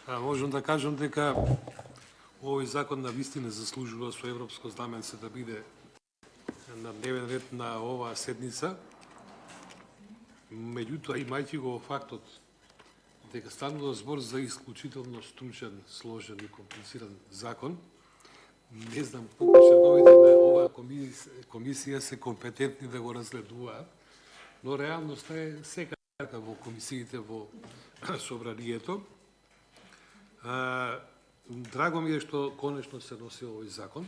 Можам да кажам дека овој закон на вистина заслужува со европско знаменце да биде на дневен ред на оваа седница. Меѓутоа, имајќи го фактот дека станува збор за исклучително стручен, сложен и комплициран закон, не знам колку членовите на оваа комисија се компетентни да го разгледуваат, но реалноста е секако во комисиите во собранието. Драго ми е што конечно се носи овој закон,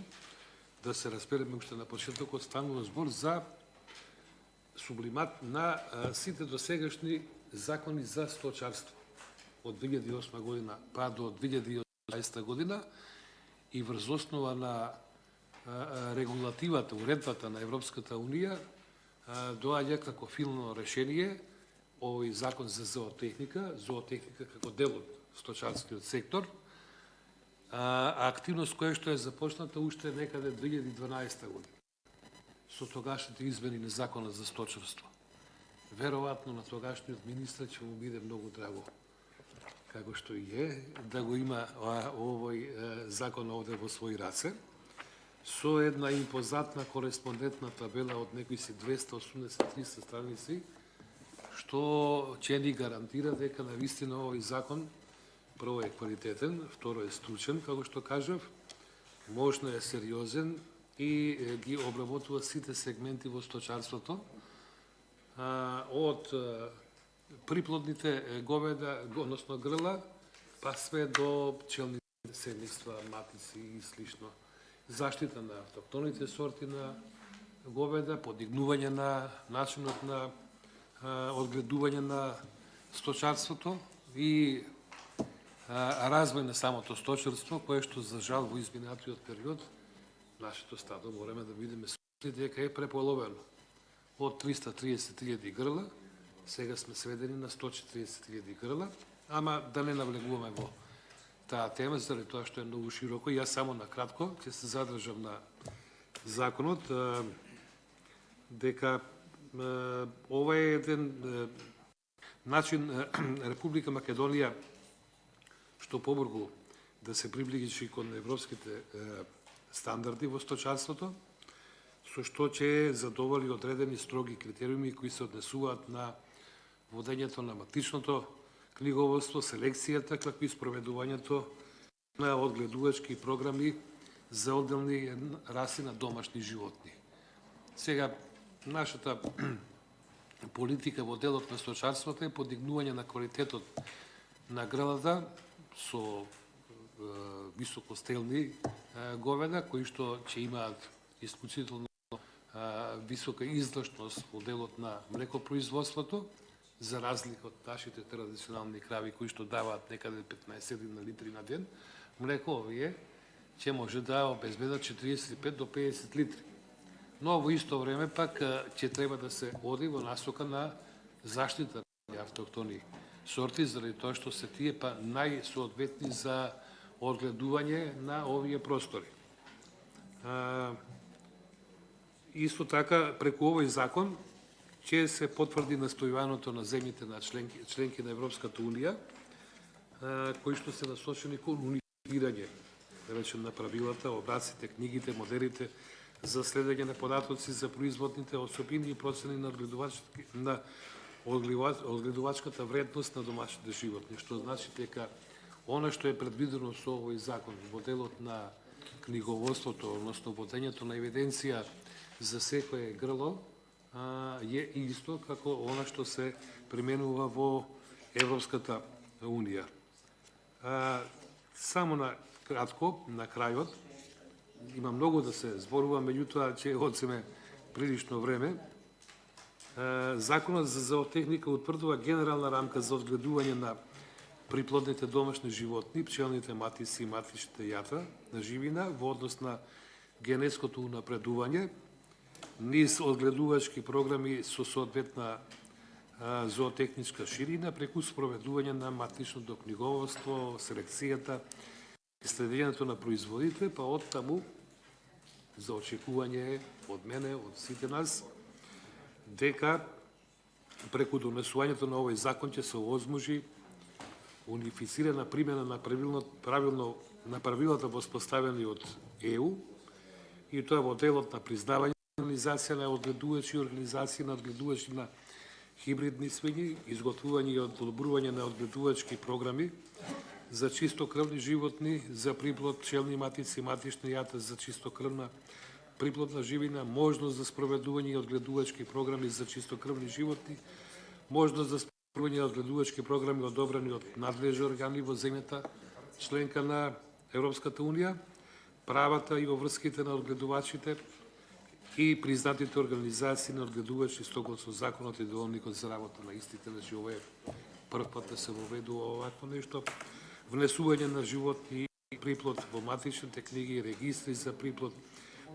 да се разбереме уште на почетокот, станува збор за сублимат на сите досегашни закони за сточарство од 2008 година па до 2018 година и врз основа на регулативата, уредбата на Европската Унија доаѓа како финално решение овој закон за зоотехника како дел од сточарскиот сектор, активност која што е започната уште некаде 2012 година со тогашните измени на законот за сточарство. Веројатно на тогашниот министар ќе му биде многу драго, како што и е, да го има овој закон овде во своји раце, со една импозантна кореспондентна табела од некои си 280-300 страници, што ќе ни гарантира дека навистина овој закон прво е квалитетен, второ е стручен, како што кажав, можно е сериозен и ги обработува сите сегменти во сточарството, од приплодните говеда, односно грла, па све до пчелни семејства, матици и слично. Заштита на автохтоните сорти на говеда, подигнување на начинот на одгледување на сточарството и развој на самото сточарство, кое што за жал во изминатиот период нашето стадо мораме да видиме дека е преполовено. Од 330.000 грла, сега сме сведени на 140.000 грла, ама да не навлегуваме во таа тема, заради тоа што е многу широко. Јас само на кратко ќе се задржам на законот, дека ова е еден начин Република Македонија што побргу да се приближи кон европските стандарди во сточарството, со што ќе задоволи одредени строги критериуми кои се однесуваат на водењето на матичното книговодство, селекцијата, како и спроведувањето на одгледувачки програми за одделни раси на домашни животни. Сега, нашата политика во делот на сточарството е подигнување на квалитетот на грлата со високостелни говеда, кои што ќе имаат исклучително висока излашност во делот на млекопроизводството, за разлика од нашите традиционални крави, кои што даваат некаде 15 литри на ден, млеко овие ќе може да обезбедат 45 до 50 литри. Но во исто време пак ќе треба да се оди во насока на заштита на автохтони сорти, заради тоа што се тие па најсоодветни за одгледување на овие простори. Исто така, преку овој закон ќе се потврди настојувањето на земјите на членки на Европската Унија, кои што се насочени кон унифицирање на правилата, обраците, книгите, моделите за следење на податоци за производните особини и процени на одгледувачката вредност на домашните животни, што значи дека она што е предвидено со овој закон во делот на книговодството, односно водењето на евиденција за секое грло, е исто како она што се применува во Европската Унија. Само на кратко, на крајот, има многу да се зборува, меѓутоа ќе одземе прилично време. Законот за зоотехника утврдува генерална рамка за одгледување на приплодните домашни животни, пчелните матици и матичните јатра на живина во однос на генетското унапредување, низ одгледувачки програми со соодветна зоотехничка ширина преку спроведување на матичното книговодство, селекцијата и следењето на производите, па од таму за очекување од мене, од сите нас, дека преку донесувањето на овој закон ќе се овозможи унифицирана примена на правилата воспоставени од ЕУ, и тоа во делот на признавање организација на одгледувачи и организација на одгледувачи на хибридни свињи, изготвување и одобрување на одгледувачки програми за чистокрвни животни, за приплод пчелни матици, матични јата за чистокрвна приплодна живина, можност за спроведување и одгледувачки програми за чистокрвни животни, можност за спроведување и одгледувачки програми одобрени од надлежни органи во земјата членка на Европската Унија, правата и обврските на одгледувачите и признатите организации на одгледувачи со законот и доволникот за работа на истите. Значи, ова е прв пат да се воведува овакво нешто. Внесување на животни и приплод во матичните книги, регистри за приплод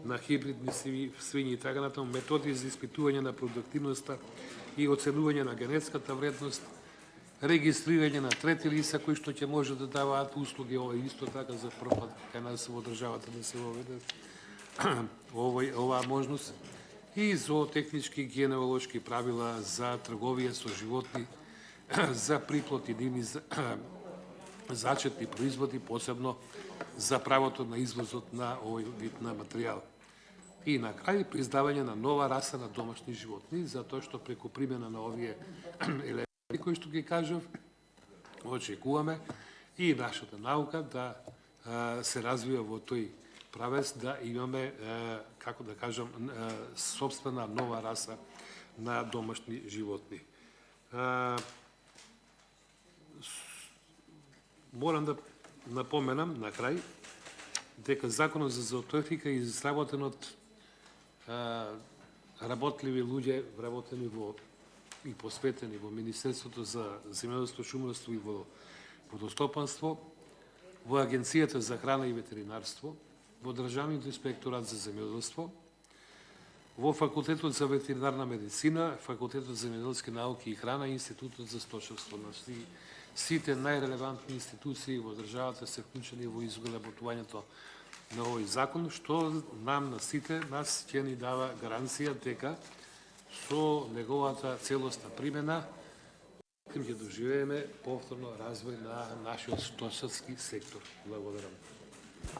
на хибридни свињи и така натаму, методи за испитување на продуктивноста и оценување на генетската вредност, регистрирање на трети лица кои што ќе може да даваат услуги, ова исто така за прв пат кај нас во државата да се воведе оваа можност, и зоотехнички генеалошки правила за трговија со животни, за приплод и нивни зачетни производи, посебно за правото на извозот на овој вид на материјал. И на крај признавање на нова раса на домашни животни, затоа што преку примена на овие елементи кои што ги кажав, очекуваме и нашата наука да се развива во тој правец, да имаме, како да кажам, собствена нова раса на домашни животни. Морам да напоменам на крај дека Законот за зоотехника е изработен од работливи луѓе, вработени во и посветени во Министерството за земјоделство, шумарство и водостопанство, во Агенцијата за храна и ветеринарство, во Државниот инспекторат за земјоделство, во Факултетот за ветеринарна медицина, Факултетот за земјоделски науки и храна и Институтот за сточарство. Сите најрелевантни институции во државата се вклучени во изработувањето на овој закон, што нам на сите нас ќе ни дава гаранција дека со неговата целосна примена ќе доживееме повторно развој на нашиот сточарски сектор. Благодарам.